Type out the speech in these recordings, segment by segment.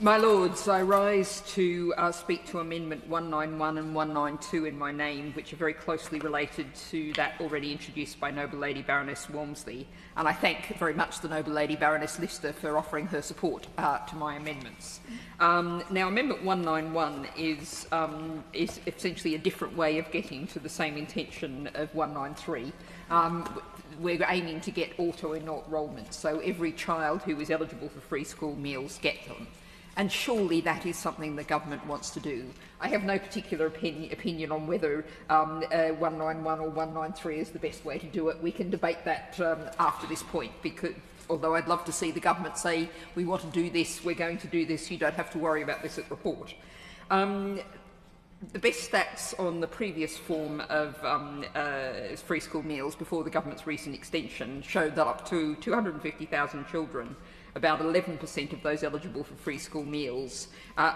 My Lords, I rise to speak to Amendment 191 and 192 in my name, which are very closely related to that already introduced by Noble Lady Baroness Walmsley. And I thank very much the Noble Lady Baroness Lister for offering her support to my amendments. Now, Amendment 191 is essentially a different way of getting to the same intention of 193. We're aiming to get auto-enrolment, so every child who is eligible for free school meals get them. And surely that is something the government wants to do. I have no particular opinion on whether 191 or 193 is the best way to do it. We can debate that after this point, because although I'd love to see the government say, we want to do this, we're going to do this, you don't have to worry about this at report. The best stats on the previous form of free school meals before the government's recent extension showed that up to 250,000 children, about 11% of those eligible for free school meals,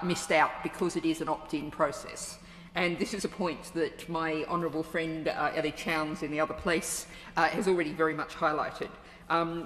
missed out because it is an opt-in process. And this is a point that my honourable friend Ellie Chowns in the other place has already very much highlighted.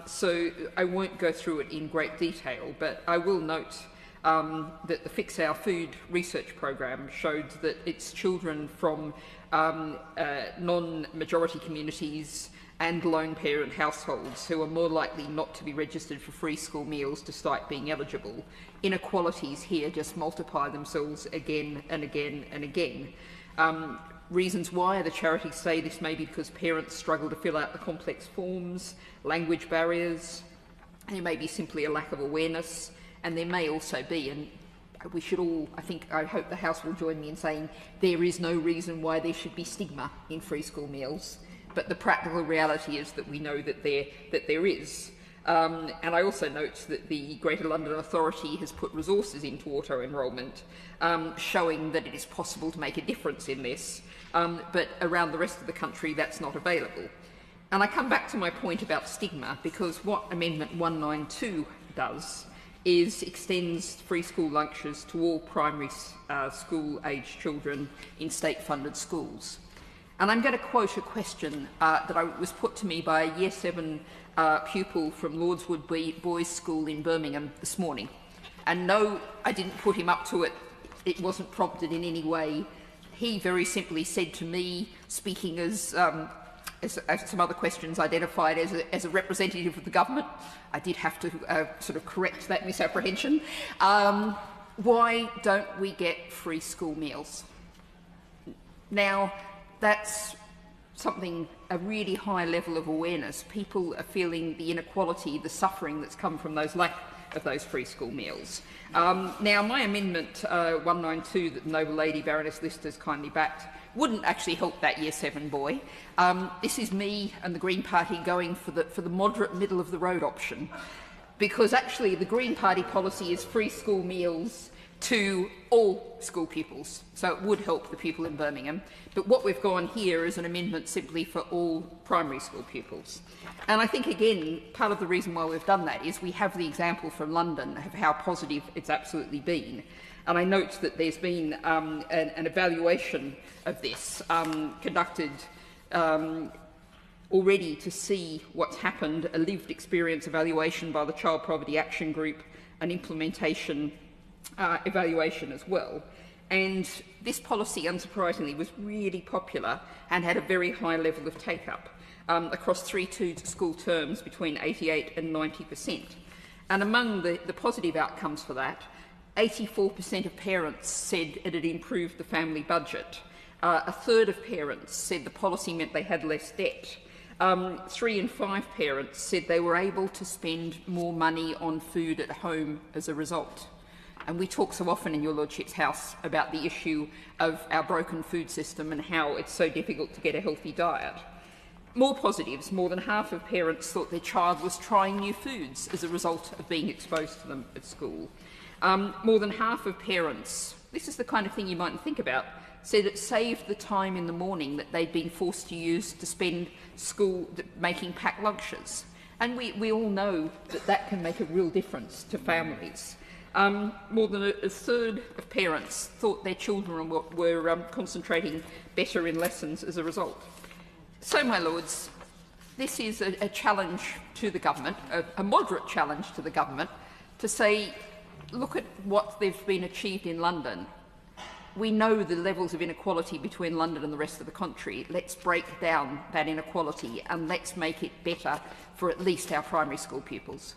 So I won't go through it in great detail, but I will note that the Fix Our Food research program showed that it's children from non-majority communities and lone parent households who are more likely not to be registered for free school meals despite being eligible. Inequalities here just multiply themselves again and again and again. Reasons why the charities say this may be because parents struggle to fill out the complex forms, language barriers, there may be simply a lack of awareness, and there may also be, and we should all, I hope the House will join me in saying there is no reason why there should be stigma in free school meals. But the practical reality is that we know that there is. And I also note that the Greater London Authority has put resources into auto-enrolment, showing that it is possible to make a difference in this, but around the rest of the country that's not available. And I come back to my point about stigma, because what Amendment 192 does is extends free school lunches to all primary school-aged children in state-funded schools. And I'm going to quote a question that was put to me by a Year 7 pupil from Lordswood Boys School in Birmingham this morning. And no, I didn't put him up to it. It wasn't prompted in any way. He very simply said to me, speaking as some other questions identified as a representative of the government, I did have to sort of correct that misapprehension. Why don't we get free school meals? Now, that's something, a really high level of awareness. People are feeling the inequality, the suffering that's come from those lack of those free school meals. Now, my amendment 192 that the Noble Lady Baroness Lister's kindly backed wouldn't actually help that Year 7 boy. This is me and the Green Party going for the moderate middle of the road option, because actually the Green Party policy is free school meals to all school pupils, so it would help the people in Birmingham. But what we've gone here is an amendment simply for all primary school pupils. And I think, again, part of the reason why we've done that is we have the example from London of how positive it's absolutely been. And I note that there's been an evaluation of this conducted already to see what's happened, a lived experience evaluation by the Child Poverty Action Group, an implementation evaluation as well. And this policy, unsurprisingly, was really popular and had a very high level of take-up across 3 school terms between 88 and 90%. And among the positive outcomes for that, 84% of parents said it had improved the family budget. A third of parents said the policy meant they had less debt. 3 in 5 parents said they were able to spend more money on food at home as a result. And we talk so often in your Lordship's House about the issue of our broken food system and how it's so difficult to get a healthy diet. More positives, more than half of parents thought their child was trying new foods as a result of being exposed to them at school. More than half of parents, this is the kind of thing you mightn't think about, said it saved the time in the morning that they'd been forced to use to spend school making packed lunches. And we all know that that can make a real difference to families. More than a third of parents thought their children were concentrating better in lessons as a result. So, my Lords, this is a challenge to the government, a moderate challenge to the government, to say look at what they've been achieved in London. We know the levels of inequality between London and the rest of the country. Let's break down that inequality and let's make it better for at least our primary school pupils.